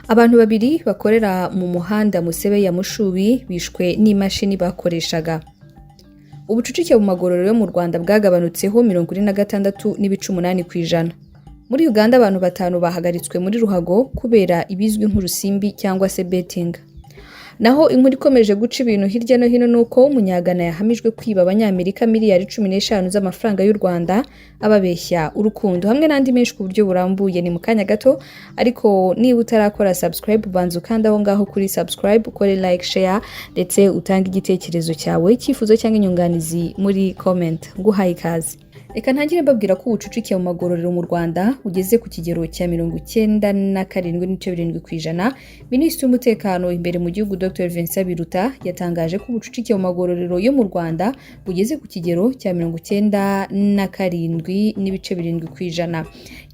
Abantu babiri bakorera mu muhanda Musebe ya Mushubi bishwe n'imashini bakoreshaga. Ubucucike mu magororero yo mu Rwanda bwagabanutseho 46.8 kwijana. Muri Uganda abantu 5 bahagaritswe muri Ruhago kubera ibizwi nk'urusimbi cyangwa se betting. Naho inkuru ikomeje guca ibintu hirya no hino nuko umunyagana yahamijwe kwiba abanyamerika miliyari 15 z'amafaranga y'u Rwanda ababeshya urukundo hamwe n'andi menshi ku buryo burambuye. Ni mu kanya gato, ariko niba utarakora subscribe banza ukanda aho ngaho kuri subscribe, ukore like, share ndetse utange igitekerezo cyawe, icyifuzo cyangwa inyunganizi muri comment. Nguhaye ikaze. Reka ntangire mbabwira ko ubucucike mu magororero mu Rwanda ugeze ku kigero cya 97.7 kwijana. Minisitiri w'umutekano imbere mu gihugu Dr Vincent Biruta yatangaje ko ubucucike mu magororero yo mu Rwanda bugeze ku kigero cya 97.7 kwijana.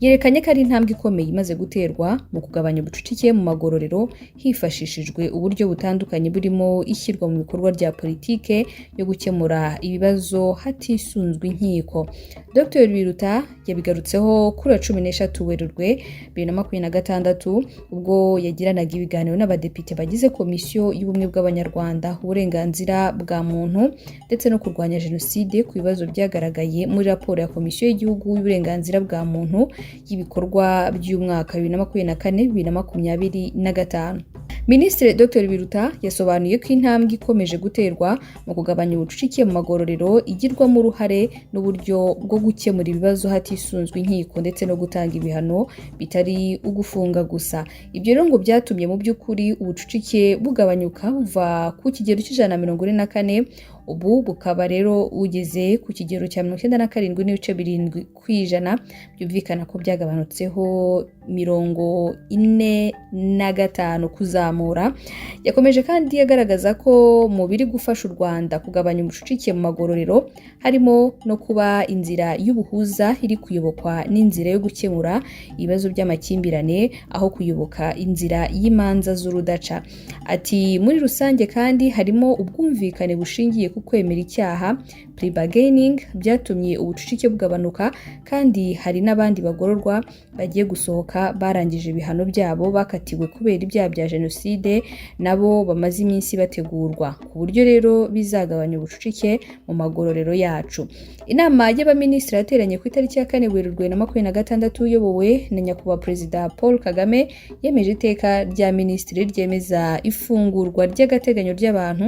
Yerekanye ko ari intambwe ikomeye imaze guterwa mu kugabanya ubucucike mu magororero hifashishijwe uburyo butandukanye burimo ishyirwa mu bikorwa rya politike yo gukemura ibibazo hatisunzwe inkiko. Dr Biruta yabigarutseho kuri 13 Werurwe 2026 ubwo yagiranaga ibiganiro n'abadepite bagize komisiyo y'ubumwe bw'abanyarwanda, uburenganzira bwa muntu ndetse no kurwanya jenoside ku bibazo byagaragaye muri raporo ya komisiyo y'igihugu y'uburenganzira bwa muntu y'ibikorwa by'umwaka 2024-2025. Minisitiri Dr Biruta yasobanuye ko intambwe ikomeje guterwa mu kugabanya ubucucike mu magororero igirwamo uruhare n'uburyo bwo gukemura ibibazo hatisunzwe inkiko ndetse no gutanga ibihano bitari ugufunga gusa. Ibyo rero ngo byatumye mu by'ukuri ubucucike bugabanyuka buva ku kigero cy'144 ubu bukaba rero ugeze ku kigero cya 97.7 kwijana. Byumvikana ko byagabanutseho 45 kuzamura. Yakomeje kandi yagaragaza ko mu biri gufasha u Rwanda kugabanya ubucucike mu magororero harimo no kuba inzira y'ubuhuza iri kuyobokwa n'inzira yo gukemura ibibazo by'amakimbirane aho kuyoboka inzira y'imanza z'urudaca. Ati muri rusange kandi harimo ubwumvikane bushingiye ku kwemera icyaha plea bargaining byatumye ubucucike bugabanuka, kandi hari n'abandi bagororwa bagiye gusohoka barangije ibihano byabo bakatiwe kubera ibyaha bya jenoside nabo bamaze iminsi bategurwa, ku buryo rero bizagabanya ubucucike mu magororero yacu. Inama y'abaminisitiri yateranye ku itariki ya 4 Werurwe 2026 uyobowe na nyakubahwa Perezida Paul Kagame yemeje iteka rya minisitiri ryemeza ifungurwa ry'agateganyo ry'abantu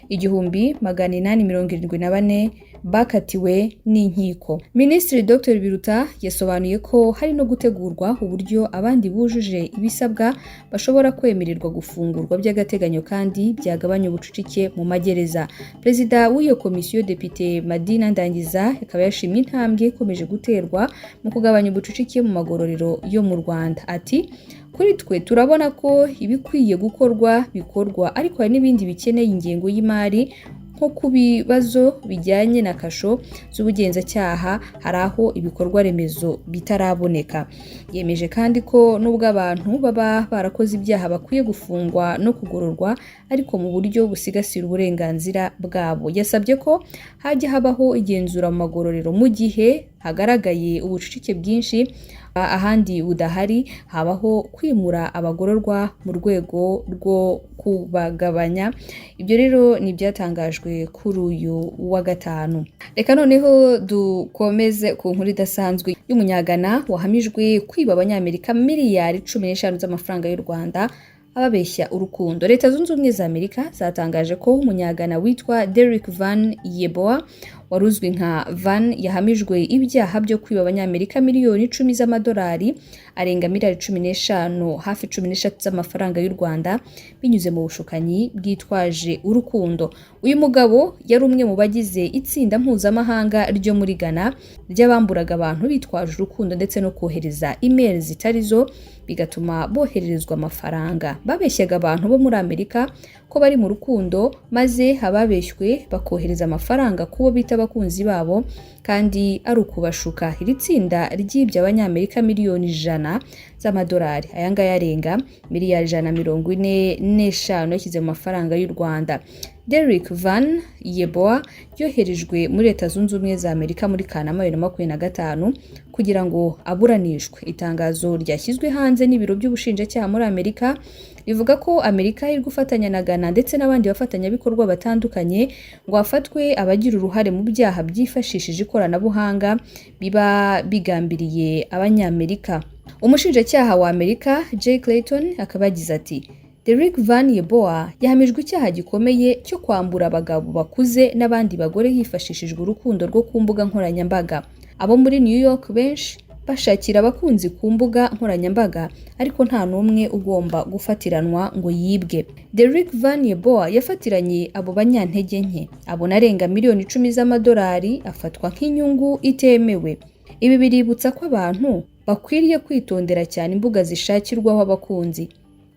1874 bakatiwe n'inkiko. Minisitiri Dr Biruta yasobanuye ko hari no gutegurwa uburyo abandi bujuje ibisabwa bashobora kwemererwa gufungurwa by'agateganyo kandi byagabanya ubucucike mu magereza. Perezida w'iyo komisiyo Depite Madina Ndangiza akaba yashimye intambwe ikomeje guterwa mu kugabanya ubucucike mu magororero yo mu Rwanda. Ati kuri twe turabona ko ibikwiye gukorwa bikorwa, ariko hari n'ibindi bikeneye ingengo y'imari nko ku bibazo bijyanye na kasho z'ubugenzacyaha hari aho ibikorwa remezo bitaraboneka. Yemeje kandi ko nubwo abantu baba barakoze ibyaha bakwiye gufungwa no kugororwa ariko mu buryo busigasira uburenganzira bwabo. Yasabye ko hajya habaho igenzura mu magororero mu gihe hagaragaye ubucucike bwinshi, ahandi budahari habaho kwimura abagororwa mu rwego rwo kubagabanya. Ibyo rero ni byatangajwe kuri uyu wa gatanu. Reka noneho dukomeze ku nkuru idasanzwe y'umunyagana wahamijwe kwiba abanyamerika miliyari 15 z'amafaranga y'u Rwanda ababeshya urukundo. Leta Zunze Ubumwe za Amerika zatangaje ko umunyagana witwa Derek Van Yeboah waruzwi nka Van yahamijwe ibyaha byo kwiba abanyamerika miliyoni 10 z'amadolari arenga miliyari 15 hafi 13 z'amafaranga y'u Rwanda binyuze mu bushukanyi bwitwaje urukundo. Uyu mugabo yari umwe mu bagize itsinda mpuzamahanga ryo muri Ghana ry'abamburaga abantu bitwaje urukundo ndetse no kohereza email zitarizo bigatuma bohererezwa amafaranga. Babeshyaga abantu bo muri Amerika ko bari mu rukundo maze ababeshywe bakohereza amafaranga kubo bita abakunzi babo kandi ari ukubashuka. Iri tsinda ryibye abanyamerika miliyoni 100 z'amadolari, ayanga yarenga miliyari 145 yashyize mu mafaranga y'u Rwanda. Derrick Van Yeboah yoherejwe muri Leta Zunze Ubumwe za Amerika muri Kanama 2025 kugira ngo aburanishwe. Itangazo ryashyizwe hanze n'ibiro by'ubushinjacyaha muri Amerika rivuga ko Amerika iri gufatanya na Ghana ndetse n'abandi bafatanyabikorwa batandukanye ngo hafatwe abagira uruhare mu byaha byifashishije ikoranabuhanga biba bigambiriye Abanyamerika. Umushinjacyaha wa Amerika Jay Clayton akaba yagize ati Derrick Van Yeboah yahamijwe icyaha gikomeye cyo kwambura abagabo bakuze n'abandi bagore hifashishijwe urukundo rwo ku mbuga nkoranyambaga. Abo muri New York benshi bashakira abakunzi ku mbuga nkoranyambaga ariko nta n'umwe ugomba gufatiranwa ngo yibwe. Derrick Van Yeboah yafatiranye abo banyantege nke abona arenga miliyoni 10 z'amadolari afatwa nk'inyungu itemewe. Ibi biributsa ko abantu bakwiriye kwitondera cyane imbuga zishakirwaho abakunzi.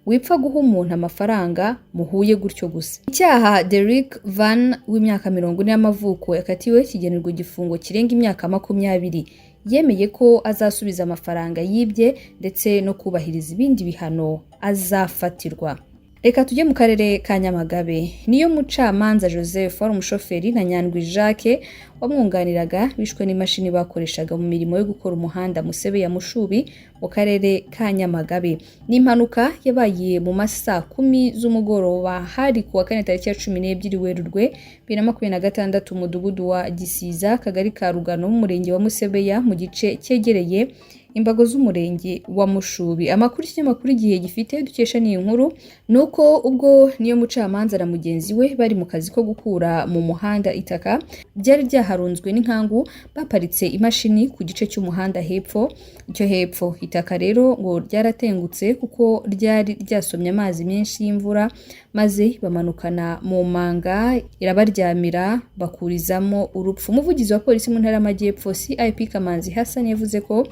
Wipfa guha umuntu amafaranga muhuye gutyo gusa. Icyaha Derrick Van w'imyaka 40 y'amavuko yakatiwe kigenerwa igifungo kirenga imyaka 20. Yemeye ko azasubiza amafaranga yibye ndetse no kubahiriza ibindi bihano azafatirwa. Reka tujye mu karere ka Nyamagabe. Niyo mucamanza Joseph wari umushoferi na Nyandwi Jacques wamwunganiraga bishwe n'imashini bakoreshaga mu mirimo yo gukora umuhanda Musebe ya Mushubi mu karere ka Nyamagabe. N'impanuka yabaye mu masaa 10 z'umugoroba hari kuwa kane tariki ya 12 Werurwe 2026 umudugudu wa Gisiza kagari ka Rugano mu murenge wa Musebeya mu gice cyegereye imbago z'umurenge wa Mushubi. Amakuru y'ikinyamakuru Igihe gifite dukesha n'iyi nkuru nuko ubwo niyo mucamanza na mugenzi we bari mu kazi ko gukura mu muhanda itaka byari ryaharunzwe n'inkangu baparitse imashini ku gice cy'umuhanda hepfo. Icyo hepfo itaka rero ngo ryaratengutse kuko ryari ryasomye amazi menshi y'imvura maze bamanukana mu manga irabaryamira bakurizamo urupfu. Umuvugizi wa polisi mu ntara y'Amajyepfo CIP Kamanzi Hassan yavuze ko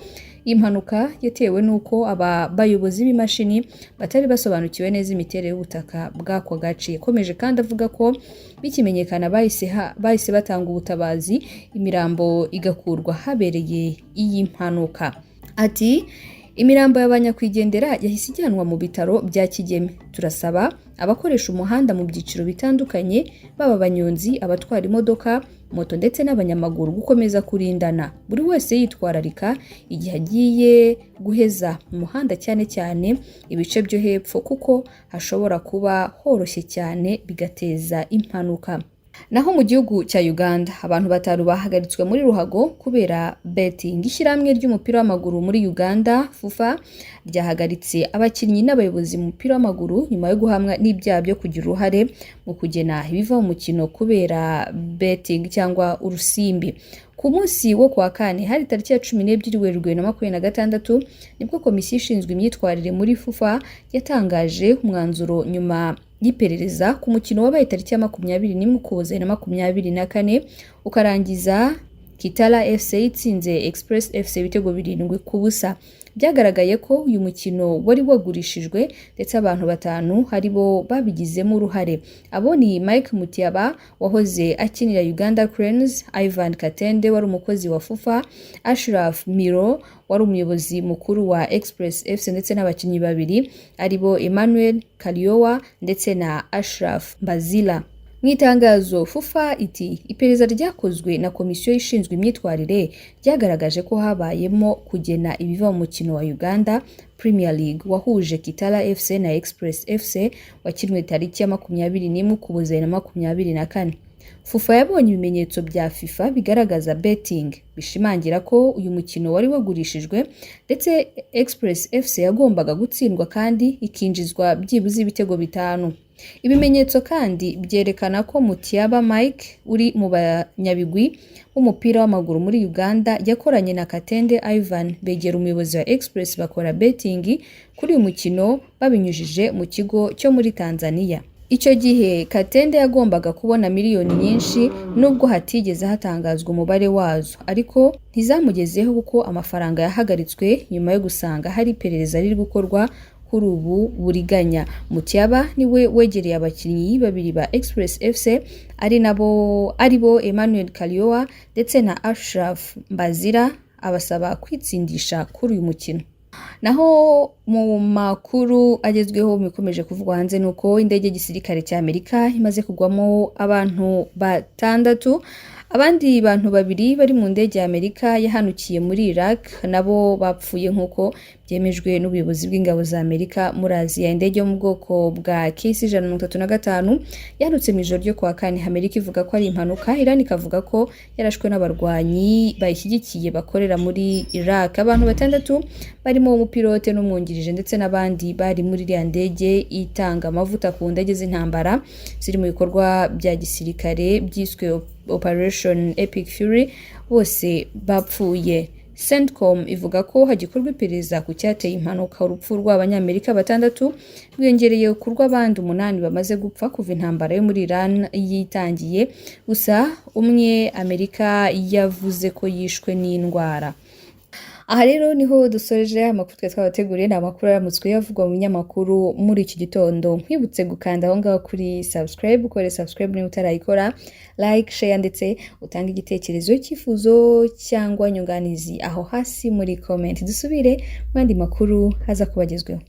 impanuka yatewe nuko aba bayobozi b'imashini batari basobanukiwe neza imiterere y'ubutaka bw'ako gace. Yakomeje kandi avuga ko bikimenyekana bahise batanga ubutabazi imirambo igakurwa habereye iyi mpanuka. Ati imirambo y'abanyakwigendera yahise ijyanwa mu bitaro bya Kigeme. Turasaba abakoresha umuhanda mu byiciro bitandukanye baba abanyonzi, abatwara imodoka, moto ndetse n'abanyamaguru gukomeza kurindana, buri wese yitwararika igihe agiye guheza umuhanda cyane cyane ibice byo hepfo kuko hashobora kuba horoshye cyane bigateza impanuka. Naho mu gihugu cya Uganda abantu 5 bahagaritswe muri ruhago kubera betting. Ishyirahamwe ry'umupira w'amaguru muri Uganda FUFA ryahagaritse abakinnyi n'abayobozi mu mupira w'amaguru nyuma yo guhamwa n'ibyaha byo kugira uruhare mu kugena ibiva mu mukino kubera betting cyangwa urusimbi. Ku munsi wo kwa kane hari tariki ya 12 Werurwe 2026 nibwo komisiyo ishinzwe imyitwarire muri FUFA yatangaje umwanzuro nyuma yiperereza ku mukino wabaye tariki ya 21 Ukuboza 2024 ukarangiza Kitala FC itsinze Express FC ibitego 7-0. Byagaragaye ko uyu mukino wari wagurishijwe ndetse abantu 5 haribo babigizemo uruhare. Abo ni Mike Mutiaba wahoze akinira Uganda Cranes, Ivan Katende wari umukozi wa FUFA, Ashraf Miro wari umuyobozi mukuru wa Express FC ndetse n'abakinnyi 2 aribo Emmanuel Kaliowa ndetse na Ashraf Mbazila. Mwitangazo FUFA iti iperereza ryakozwe na komisiyo ishinzwe imyitwarire ryagaragaje ko habayemo kugena ibiva mu mukino wa Uganda Premier League wahuje Kitala FC na Express FC wakinwe tariki ya 21 Ukuboza 2024. FUFA yabonye ibimenyetso bya FIFA bigaragaza betting bishimangira ko uyu mukino wari wagurishijwe ndetse Express FC yagombaga gutsindwa kandi ikinjizwa byibuze ibitego 5. Ibimenyetso kandi byerekana ko Mutiaba Mike uri mu banyabigwi umupira w'amaguru muri Uganda yakoranye na Katende Ivan begera umuyobozi wa Express bakora betting kuri uyu mukino babinyujije mu kigo cyo muri Tanzania. Icyo gihe Katende yagombaga kubona miliyoni nyinshi nubwo hatigeze hatangazwa umubare wazo, ariko ntizamugezeho kuko amafaranga yahagaritswe nyuma yo gusanga hari iperereza riri gukorwa kuri ubu buriganya. Mutiaba niwe wegereye abakinnyi 2 ba Express FC aribo Emmanuel Kaliowa ndetse na Ashraf Mbazira abasaba kwitsindisha kuri uyu mukino. Naho mu makuru agezweho bikomeje kuvugwa hanze nuko indege y'igisirikare cya Amerika imaze kugwamo abantu 6, abandi bantu 2 bari mu ndege ya Amerika yahanukiye muri Iraq nabo bapfuye nkuko byemejwe n'ubuyobozi bw'ingabo za Amerika muri Aziya. Indege yo mu bwoko bwa KC-135 yahanutse mu ijoro ryo kwa kane. Amerika ivuga ko ari impanuka, Iran ikavuga ko yarashwe n'abarwanyi bayishyigikiye bakorera muri Iraq. Abantu 6 barimo umupilote n'umwungirije ndetse n'abandi bari muri iriya ndege itanga amavuta ku ndege z'intambara ziri mu bikorwa bya gisirikare byiswe Operation Epic Fury, bose bapfuye. CENTCOM ivuga ko hagikorwa iperereza ku cyateye impanuka. Urupfu rw'abanyamerika 6 rwiyongereye ku rw'abandi 8 bamaze gupfa kuva intambara yo muri Iran yitangiye, gusa umwe Amerika yavuze ko yishwe n'indwara. Aha rero niho dusoreje amakuru twabateguriye. Ni amakuru aramutswe yavugwa mu binyamakuru muri iki gitondo. Nkwibutse gukanda aho ngaho kuri subscribe, ukore subscribe niba utarayikora, like, share ndetse utanga igitekerezo, icyifuzo cyangwa nyunganizi aho hasi muri comment. Dusubire mu yandi makuru haza kubagezweho.